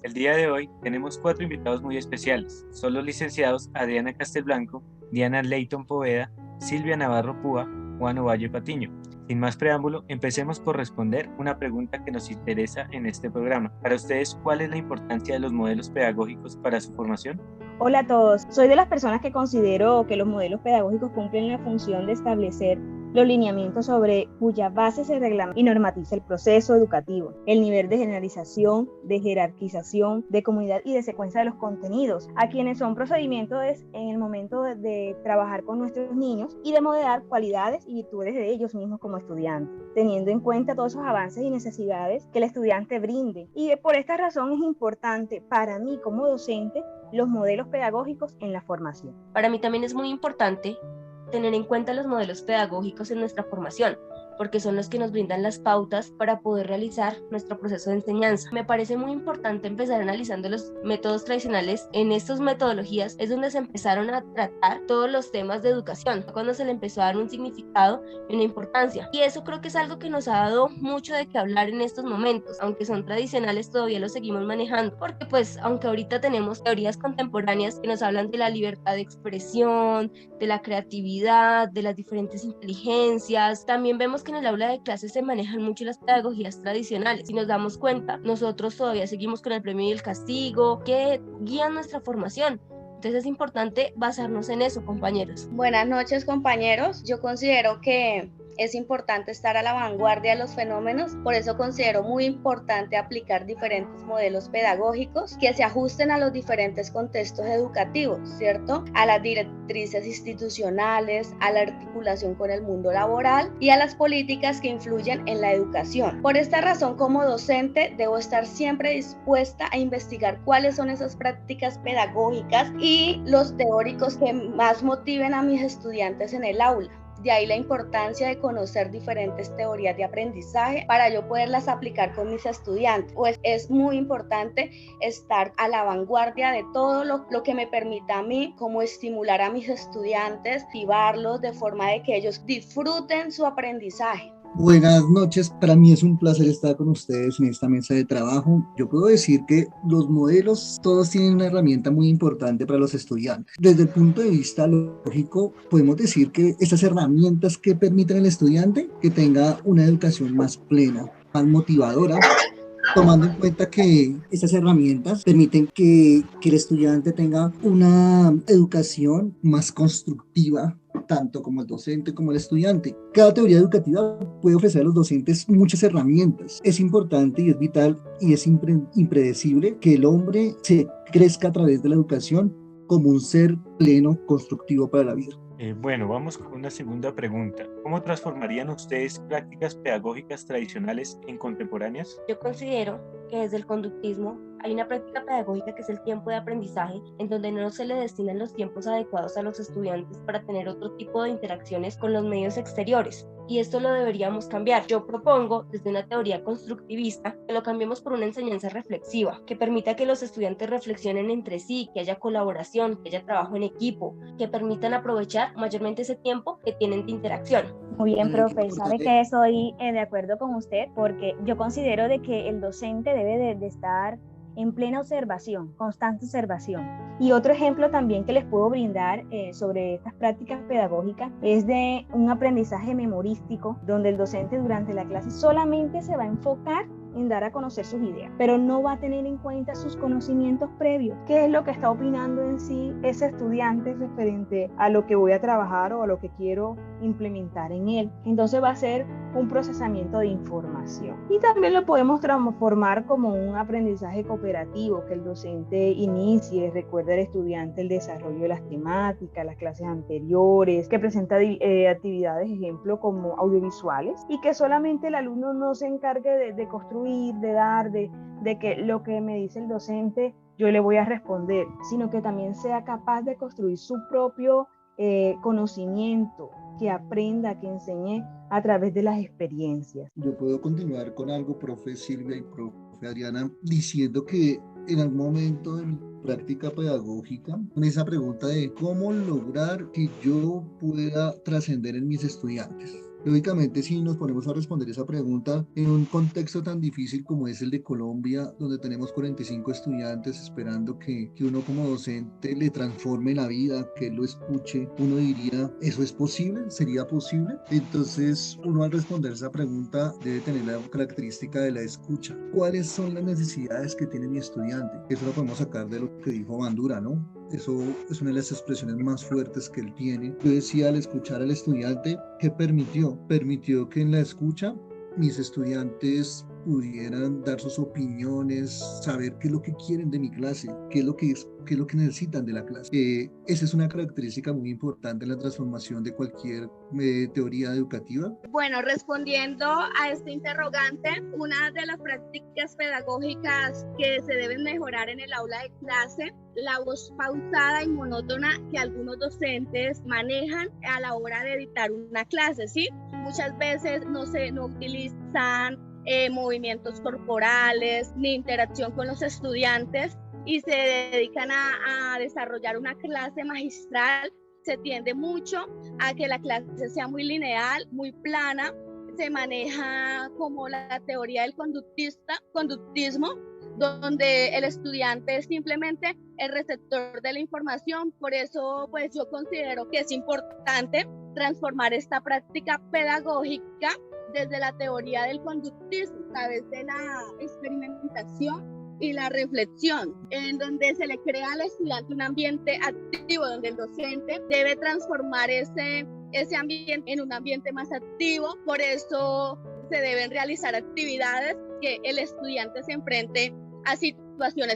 El día de hoy tenemos 4 invitados muy especiales. Son los licenciados Adriana Castelblanco, Diana Leyton Poveda, Silvia Navarro Púa, Juan Ovalle Patiño. Sin más preámbulo, empecemos por responder una pregunta que nos interesa en este programa. Para ustedes, ¿cuál es la importancia de los modelos pedagógicos para su formación? Hola a todos, soy de las personas que considero que los modelos pedagógicos cumplen la función de establecer los lineamientos sobre cuya base se reglamenta y normatiza el proceso educativo, el nivel de generalización, de jerarquización, de comunidad y de secuencia de los contenidos, a quienes son procedimientos en el momento de trabajar con nuestros niños y de modelar cualidades y virtudes de ellos mismos como estudiantes, teniendo en cuenta todos esos avances y necesidades que el estudiante brinde. Y por esta razón es importante para mí como docente los modelos pedagógicos en la formación. Para mí también es muy importante tener en cuenta los modelos pedagógicos en nuestra formación, porque son los que nos brindan las pautas para poder realizar nuestro proceso de enseñanza. Me parece muy importante empezar analizando los métodos tradicionales. En estas metodologías es donde se empezaron a tratar todos los temas de educación, cuando se le empezó a dar un significado y una importancia. Y eso creo que es algo que nos ha dado mucho de qué hablar en estos momentos. Aunque son tradicionales, todavía los seguimos manejando, porque pues aunque ahorita tenemos teorías contemporáneas que nos hablan de la libertad de expresión, de la creatividad, de las diferentes inteligencias, también vemos que en el aula de clases se manejan mucho las pedagogías tradicionales. Si nos damos cuenta, nosotros todavía seguimos con el premio y el castigo que guían nuestra formación. Entonces es importante basarnos en eso, compañeros. Buenas noches, compañeros. Yo considero que es importante estar a la vanguardia de los fenómenos, por eso considero muy importante aplicar diferentes modelos pedagógicos que se ajusten a los diferentes contextos educativos, ¿cierto? A las directrices institucionales, a la articulación con el mundo laboral y a las políticas que influyen en la educación. Por esta razón, como docente, debo estar siempre dispuesta a investigar cuáles son esas prácticas pedagógicas y los teóricos que más motiven a mis estudiantes en el aula. De ahí la importancia de conocer diferentes teorías de aprendizaje para yo poderlas aplicar con mis estudiantes. Pues es muy importante estar a la vanguardia de todo lo que me permita a mí como estimular a mis estudiantes, activarlos de forma de que ellos disfruten su aprendizaje. Buenas noches, para mí es un placer estar con ustedes en esta mesa de trabajo. Yo puedo decir que los modelos todos tienen una herramienta muy importante para los estudiantes. Desde el punto de vista lógico, podemos decir que estas herramientas que permiten al estudiante que tenga una educación más plena, más motivadora, tomando en cuenta que estas herramientas permiten que el estudiante tenga una educación más constructiva, tanto como el docente como el estudiante. Cada teoría educativa puede ofrecer a los docentes muchas herramientas. Es importante y es vital y es impredecible que el hombre se crezca a través de la educación como un ser pleno, constructivo para la vida. Bueno, vamos con una segunda pregunta. ¿Cómo transformarían ustedes prácticas pedagógicas tradicionales en contemporáneas? Yo considero que desde el conductismo hay una práctica pedagógica que es el tiempo de aprendizaje, en donde no se le destinan los tiempos adecuados a los estudiantes para tener otro tipo de interacciones con los medios exteriores. Y esto lo deberíamos cambiar. Yo propongo, desde una teoría constructivista, que lo cambiemos por una enseñanza reflexiva, que permita que los estudiantes reflexionen entre sí, que haya colaboración, que haya trabajo en equipo, que permitan aprovechar mayormente ese tiempo que tienen de interacción. Muy bien, profe. Sabe que estoy de acuerdo con usted porque yo considero de que el docente debe de estar en plena observación, constante observación. Y otro ejemplo también que les puedo brindar sobre estas prácticas pedagógicas es de un aprendizaje memorístico, donde el docente durante la clase solamente se va a enfocar en dar a conocer sus ideas, pero no va a tener en cuenta sus conocimientos previos. ¿Qué es lo que está opinando en sí ese estudiante referente a lo que voy a trabajar o a lo que quiero implementar en él? Entonces va a ser un procesamiento de información. Y también lo podemos transformar como un aprendizaje cooperativo, que el docente inicie, recuerde al estudiante el desarrollo de las temáticas, las clases anteriores, que presenta actividades, ejemplo, como audiovisuales, y que solamente el alumno no se encargue de construir, de dar, de que lo que me dice el docente yo le voy a responder, sino que también sea capaz de construir su propio conocimiento, que aprenda, que enseñe a través de las experiencias. Yo puedo continuar con algo, profe Silvia y profe Adriana, diciendo que en algún momento de mi práctica pedagógica, con esa pregunta de cómo lograr que yo pueda trascender en mis estudiantes. Lógicamente, si nos ponemos a responder esa pregunta en un contexto tan difícil como es el de Colombia, donde tenemos 45 estudiantes esperando que uno como docente le transforme la vida, que él lo escuche, uno diría, ¿eso es posible? ¿Sería posible? Entonces, uno al responder esa pregunta debe tener la característica de la escucha. ¿Cuáles son las necesidades que tiene mi estudiante? Eso lo podemos sacar de lo que dijo Bandura, ¿no? Eso es una de las expresiones más fuertes que él tiene. Yo decía al escuchar al estudiante, ¿qué permitió? Permitió que en la escucha mis estudiantes pudieran dar sus opiniones, saber qué es lo que quieren de mi clase, qué es lo que necesitan de la clase. Esa es una característica muy importante en la transformación de cualquier teoría educativa. Bueno, respondiendo a este interrogante, una de las prácticas pedagógicas que se deben mejorar en el aula de clase, la voz pausada y monótona que algunos docentes manejan a la hora de dictar una clase, ¿sí? Muchas veces no utilizan movimientos corporales ni interacción con los estudiantes y se dedican a desarrollar una clase magistral. Se tiende mucho a que la clase sea muy lineal, muy plana. Se maneja como la teoría del conductismo, donde el estudiante es simplemente el receptor de la información. Por eso, pues yo considero que es importante transformar esta práctica pedagógica desde la teoría del conductismo, a través de la experimentación y la reflexión, en donde se le crea al estudiante un ambiente activo, donde el docente debe transformar ese ambiente en un ambiente más activo. Por eso se deben realizar actividades que el estudiante se enfrente a situaciones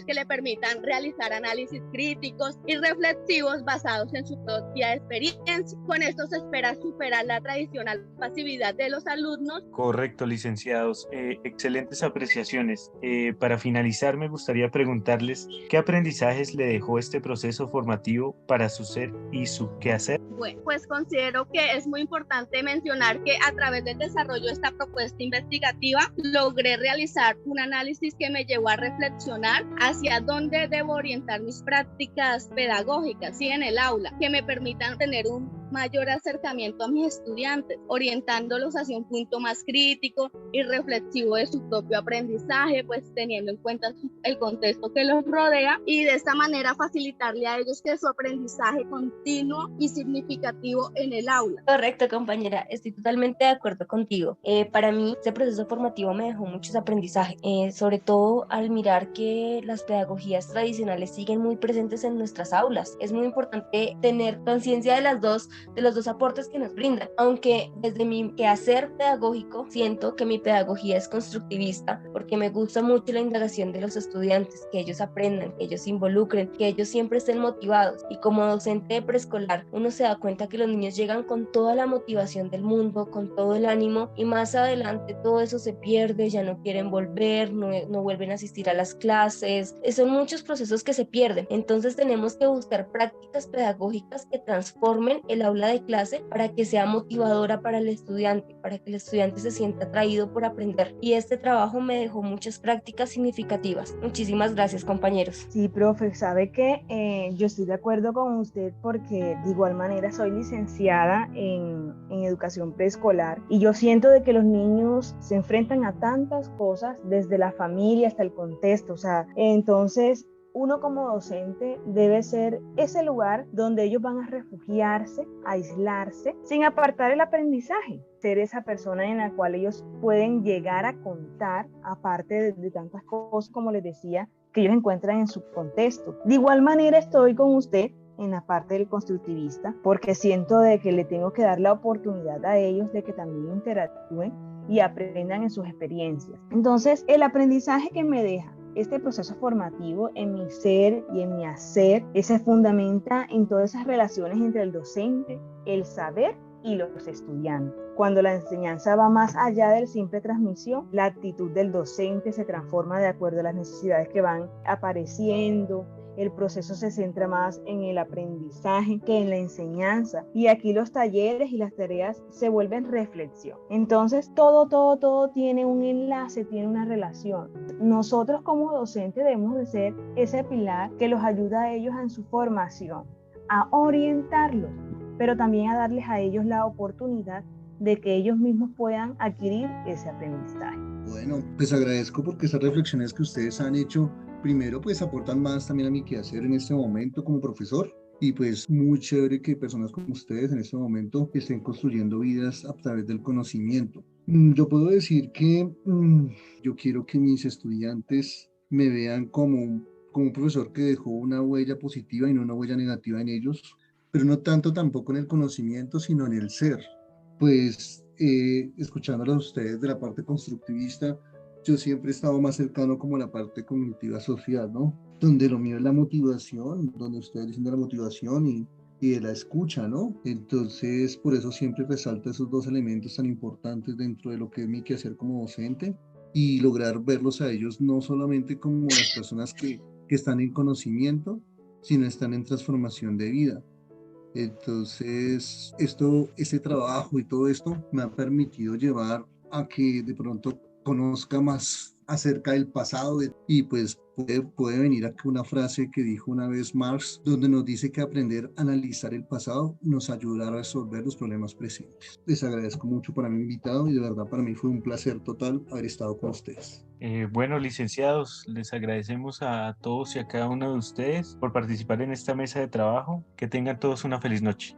que le permitan realizar análisis críticos y reflexivos basados en su propia experiencia. Con esto se espera superar la tradicional pasividad de los alumnos. Correcto, licenciados. Excelentes apreciaciones. Para finalizar, me gustaría preguntarles qué aprendizajes le dejó este proceso formativo para su ser y su quehacer. Bueno, pues considero que es muy importante mencionar que a través del desarrollo de esta propuesta investigativa logré realizar un análisis que me llevó a reflexionar hacia dónde debo orientar mis prácticas pedagógicas, ¿sí? En el aula, que me permitan tener un mayor acercamiento a mis estudiantes, orientándolos hacia un punto más crítico y reflexivo de su propio aprendizaje, pues teniendo en cuenta el contexto que los rodea, y de esta manera facilitarle a ellos que su aprendizaje continuo y significativo en el aula. Correcto, compañera, estoy totalmente de acuerdo contigo. Para mí, este proceso formativo me dejó muchos aprendizajes, sobre todo al mirar que las pedagogías tradicionales siguen muy presentes en nuestras aulas. Es muy importante tener conciencia de los dos aportes que nos brindan, aunque desde mi quehacer pedagógico siento que mi pedagogía es constructivista, porque me gusta mucho la indagación de los estudiantes, que ellos aprendan, que ellos se involucren, que ellos siempre estén motivados. Y como docente de preescolar, uno se da cuenta que los niños llegan con toda la motivación del mundo, con todo el ánimo, y más adelante todo eso se pierde, ya no quieren volver, no vuelven a asistir a las clases. Son muchos procesos que se pierden. Entonces tenemos que buscar prácticas pedagógicas que transformen el aula de clase para que sea motivadora para el estudiante, para que el estudiante se sienta atraído por aprender. Y este trabajo me dejó muchas prácticas significativas. Muchísimas gracias, compañeros. Sí, profe, sabe que yo estoy de acuerdo con usted porque de igual manera soy licenciada en educación preescolar y yo siento de que los niños se enfrentan a tantas cosas desde la familia hasta el contexto, o sea, entonces uno como docente debe ser ese lugar donde ellos van a refugiarse, aislarse, sin apartar el aprendizaje, ser esa persona en la cual ellos pueden llegar a contar, aparte de tantas cosas, como les decía, que ellos encuentran en su contexto. De igual manera estoy con usted en la parte del constructivista, porque siento de que le tengo que dar la oportunidad a ellos de que también interactúen y aprendan en sus experiencias. Entonces, el aprendizaje que me deja este proceso formativo en mi ser y en mi hacer, se fundamenta en todas esas relaciones entre el docente, el saber y los estudiantes. Cuando la enseñanza va más allá del simple transmisión, la actitud del docente se transforma de acuerdo a las necesidades que van apareciendo. El proceso se centra más en el aprendizaje que en la enseñanza, y aquí los talleres y las tareas se vuelven reflexión. Entonces todo tiene un enlace, tiene una relación. Nosotros como docentes debemos de ser ese pilar que los ayuda a ellos en su formación, a orientarlos, pero también a darles a ellos la oportunidad de que ellos mismos puedan adquirir ese aprendizaje. Bueno, pues agradezco porque esas reflexiones que ustedes han hecho, primero pues aportan más también a mi quehacer en este momento como profesor. Y pues muy chévere que personas como ustedes en este momento estén construyendo vidas a través del conocimiento. Yo puedo decir que yo quiero que mis estudiantes me vean como un profesor que dejó una huella positiva y no una huella negativa en ellos, pero no tanto tampoco en el conocimiento, sino en el ser. Pues escuchándolos a ustedes de la parte constructivista, yo siempre he estado más cercano como a la parte cognitiva social, ¿no? Donde lo mío es la motivación, donde ustedes dicen de la motivación y de la escucha, ¿no? Entonces, por eso siempre resalto esos dos elementos tan importantes dentro de lo que es mi quehacer como docente y lograr verlos a ellos no solamente como las personas que están en conocimiento, sino están en transformación de vida. Entonces, este trabajo y todo esto me ha permitido llevar a que de pronto conozca más acerca del pasado y pues puede venir aquí una frase que dijo una vez Marx, donde nos dice que aprender a analizar el pasado nos ayudará a resolver los problemas presentes. Les agradezco mucho por haberme invitado y de verdad para mí fue un placer total haber estado con ustedes. Bueno, licenciados, les agradecemos a todos y a cada uno de ustedes por participar en esta mesa de trabajo. Que tengan todos una feliz noche.